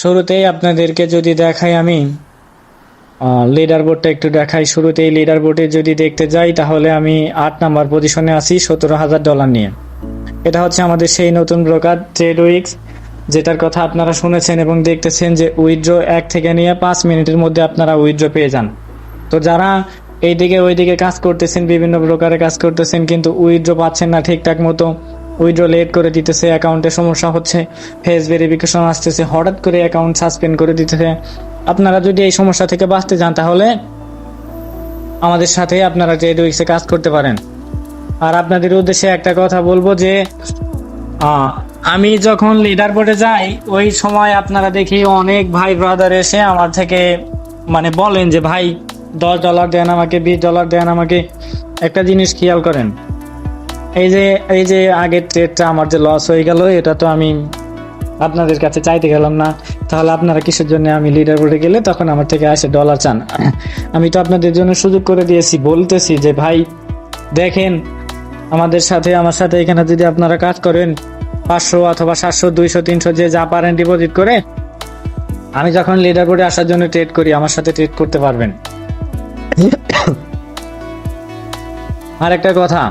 শুরুতেই আপনাদেরকে যদি দেখাই আমি লিডার বোর্ডটা একটু দেখাই। শুরুতেই লিডার বোর্ডে যদি দেখতে যাই তাহলে আমি 8 নাম্বার পজিশনে আছি $17,000 নিয়ে। এটা হচ্ছে আমাদের সেই নতুন ব্রোকার ট্রেডউইক্স, যেটার কথা আপনারা শুনেছেন এবং দেখতেছেন যে উইথড্র 1 থেকে নিয়ে 5 মিনিটের মধ্যে আপনারা উইথড্র পেয়ে যান। তো যারা এইদিকে ওইদিকে কাজ করতেছেন, বিভিন্ন ব্রোকারে কাজ করতেছেন কিন্তু উইথড্র পাচ্ছেন না ঠিকঠাক মতো, উইথড্র লেট করে দিতেছে, অ্যাকাউন্টে সমস্যা হচ্ছে, ফেস ভেরিফিকেশন আসতেছে, হঠাৎ করে অ্যাকাউন্ট সাসপেন্ড করে দিতেছে, আপনারা যদি এই সমস্যা থেকে বাঁচতে চান তাহলে আমাদের সাথে আপনারা ট্রেডউইক্সে কাজ করতে পারেন। আর আপনাদের উদ্দেশ্যে একটা কথা বলবো যে আমি যখন লিডার বোর্ডে যাই ওই সময় আপনারা দেখি অনেক ভাই ব্রাদার এসে আমার থেকে মানে বলেন যে ভাই $10 দেন আমাকে, $20 দেন আমাকে। একটা জিনিস খেয়াল করেন, এই যে আগের ট্রেডটা আমার যে লস হয়ে গেল, এটা তো আমি আপনাদের কাছে চাইতে গেলাম না, তাহলে আপনারা কিসের জন্য আমি লিডার বোর্ডে গেলে তখন আমার থেকে আসে ডলার চান? আমি তো আপনাদের জন্য সুযোগ করে দিয়েছি, বলতেছি যে ভাই দেখেন আমার সাথে এখানে যদি আপনারা কাজ করেন 500 অথবা 700 200 300 যে যা পারেন ডিপোজিট করে, আমি যখন লিডার বোর্ডে আসার জন্য ট্রেড করি আমার সাথে ট্রেড করতে পারবেন। আর একটা কথা,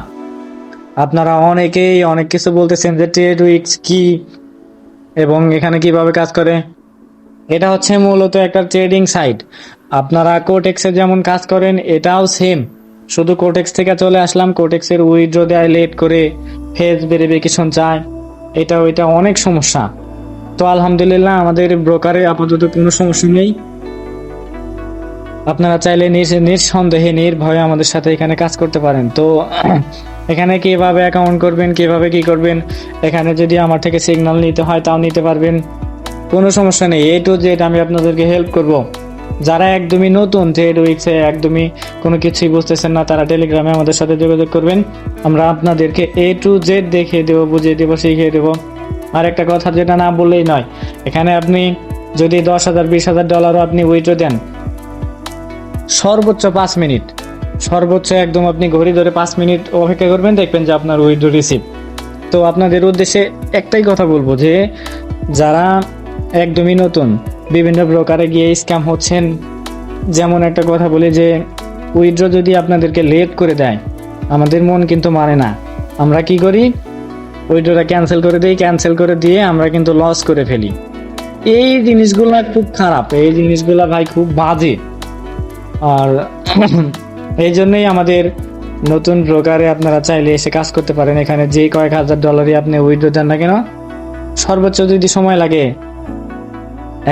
আপনারা অনেকেই অনেক কিছু বলতেছেন যে ট্রেডউইক্স কি এবং এখানে কিভাবে কাজ করে। এটা হচ্ছে মূলত একটা ট্রেডিং সাইট। আপনারা কোটেক্সে যেমন কাজ করেন এটাও সেম, শুধু কোটেক্স থেকে চলে আসলাম, কোটেক্সের উইথড্র দেয় লেট করে, ফেস ভেরিফিকেশন চায়, এটা ওইটা অনেক সমস্যা। তো আলহামদুলিল্লাহ আমাদের ব্রোকারে আপাতত কোনো সমস্যা নেই। আপনারা চাইলে নিঃসন্দেহে নির্ভয়ে আমাদের সাথে এখানে কাজ করতে পারেন। তো এখানে কিভাবে অ্যাকাউন্ট করবেন, কিভাবে কি করবেন, এখানে যদি আমার থেকে সিগন্যাল নিতে হয় তাও নিতে পারবেন, কোনো সমস্যা নেই। A to Z আমি আপনাদেরকে হেল্প করব। যারা একদমই নতুন ট্রেডউইক্সে, একদমই কোনো কিছুই বুঝতেছেন না, তারা টেলিগ্রামে আমাদের সাথে যোগাযোগ করবেন, আমরা আপনাদেরকে A to Z দেখিয়ে দেবো, বুঝিয়ে দেবো, শিখিয়ে দেবো। আর একটা কথা যেটা না বললেই নয়, এখানে আপনি যদি $10,000 $20,000 আপনি উইথড্র দেন, সর্বোচ্চ 5 মিনিট, সর্বোচ্চ একদম আপনি ঘড়ি ধরে 5 মিনিট অপেক্ষা করবেন, দেখবেন যে আপনার উইথড্র রিসিভ। তো আপনাদের উদ্দেশ্যে একটাই কথা বলবো যে যারা একদমই নতুন, বিভিন্ন ব্রোকারে গিয়ে স্ক্যাম হচ্ছেন, যেমন একটা কথা বলি যে উইথড্র যদি আপনাদেরকে লেট করে দেয়, আমাদের মন কিন্তু মানে না, আমরা কি করি, উইথড্রটা ক্যান্সেল করে দিই, ক্যান্সেল করে দিয়ে আমরা কিন্তু লস করে ফেলি। এই জিনিসগুলা খুব খারাপ, এই জিনিসগুলা ভাই খুব বাজে। আর এই জন্যই আমাদের নতুন ব্রোকারে আপনারা চাইলে এসে কাজ করতে পারেন। এখানে যে কয়েক হাজার ডলারই আপনি উইথড্র দেন না কেন, সর্বোচ্চ যদি সময় লাগে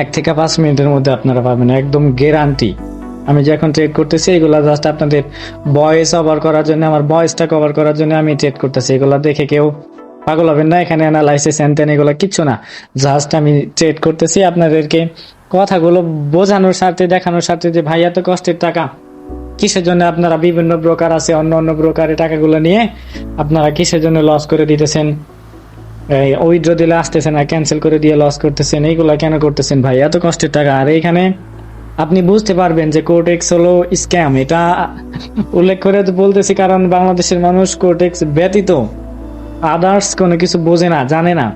1 থেকে 5 মিনিটের মধ্যে আপনারা পাবেন, একদম গ্যারান্টি। আমি যে এখন ট্রেড করতেছি এগুলা জাস্ট আপনাদের ভয়েস কভার করার জন্য, আমার ভয়েসটা কভার করার জন্য আমি ট্রেড করতেছি। এগুলা দেখে কেউ পাগল হবেন না, এখানে অ্যানালাইসিস এন্ড এগুলো কিচ্ছু না, জাস্ট আমি ট্রেড করতেছি আপনাদেরকে কথাগুলো বোঝানোর স্বার্থে, দেখানোর স্বার্থে যে ভাই এত কষ্টের টাকা কিসের জন্য আপনারা, বিভিন্ন ব্রোকার আছে অন্য ব্রোকারে টাকাগুলো নিয়ে আপনারা কিসের জন্য লস করে দিতেছেন, উইথড্র দিলে আসতেছে না, ক্যান্সেল করে দিয়ে লস করতেছেন, এইগুলা কেন করতেছেন ভাই, এত কষ্টের টাকা। আর এইখানে আপনি বুঝতে পারবেন যে কোটেক্স হলো স্ক্যাম, এটা উল্লেখ করে বলতেছি কারণ বাংলাদেশের মানুষ কোটেক্স ব্যতীত আদার্স কোনো কিছু বোঝে না, জানে না,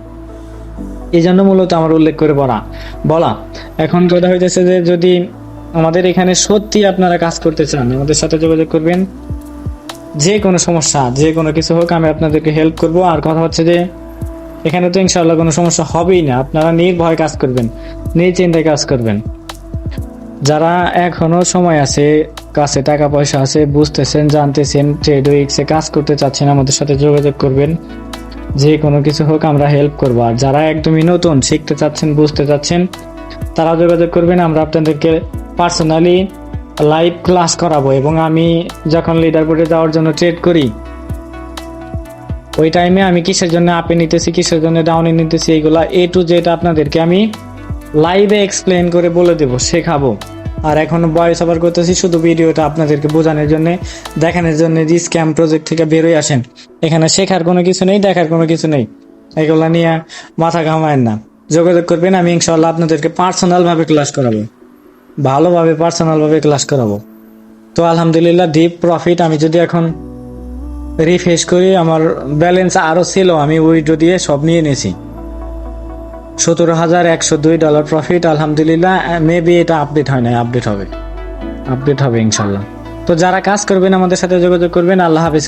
এই জন্য মূলত আমার উল্লেখ করে বলা। এখন কথা হইতেছে যে যদি আমাদের এখানে সত্যি আপনারা কাজ করতে চান, আমাদের সাথে যোগাযোগ করবেন, যে কোনো সমস্যা যে কোনো কিছু হোক আমি আপনাদেরকে হেল্প করব। আর কথা হচ্ছে যে এখানে তো ইনশাআল্লাহ কোনো সমস্যা হবেই না, আপনারা নির্ভয় কাজ করবেন, নিশ্চিন্তায় কাজ করবেন। যারা এখনো সময় আছে, কাছে টাকা পয়সা আছে, বুঝতেছেন, জানতেছেন, ট্রেডউইক্সে কাজ করতে চাচ্ছেন, আমাদের সাথে যোগাযোগ করবেন, যে কোনো কিছু হোক আমরা হেল্প করবো। আর যারা একদমই নতুন, শিখতে চাচ্ছেন, বুঝতে চাচ্ছেন, তারা যোগাযোগ করবেন, আমরা আপনাদেরকে পার্সোনালি লাইভ ক্লাস করাবো। এবং আমি যখন লিডার বোর্ডে যাওয়ার জন্য ট্রেড করি ওই টাইমে আমি কিসের জন্য আপে নিতেছি, কিসের জন্য ডাউনে নিতেছি, এইগুলা A to Z আপনাদেরকে আমি লাইভে এক্সপ্লেন করে বলে দেবো, শেখাবো। আর এখন ভয়েস ওভার করতেছি শুধু ভিডিওটা আপনাদেরকে বোঝানোর জন্য, দেখানোর জন্য যে স্ক্যাম প্রজেক্ট থেকে বেরোয় আসেন, এখানে শেখার কোনো কিছু নেই, দেখার কোনো কিছু নেই, এগুলা নিয়ে মাথা ঘামায়েন না। যোগাযোগ করবেন, আমি ইনশাআল্লাহ আপনাদেরকে পার্সোনাল ভাবে ক্লাস করাবো, ভালোভাবে পার্সোনাল ভাবে ক্লাস করাবো। তো আলহামদুলিল্লাহ ডিপ প্রফিট। আমি যদি এখন রিফ্রেশ করি, আমার ব্যালেন্স আরো ছিল, আমি উইথড্র দিয়ে সব নিয়ে নিয়েছি। $17,102 প্রফিট। আলহামদুলিল্লাহ, মেবি এটা আপডেট হয় না, আপডেট হবে ইনশাল্লাহ। তো যারা কাজ করবেন আমাদের সাথে যোগাযোগ করবেন। আল্লাহ হাফেজ।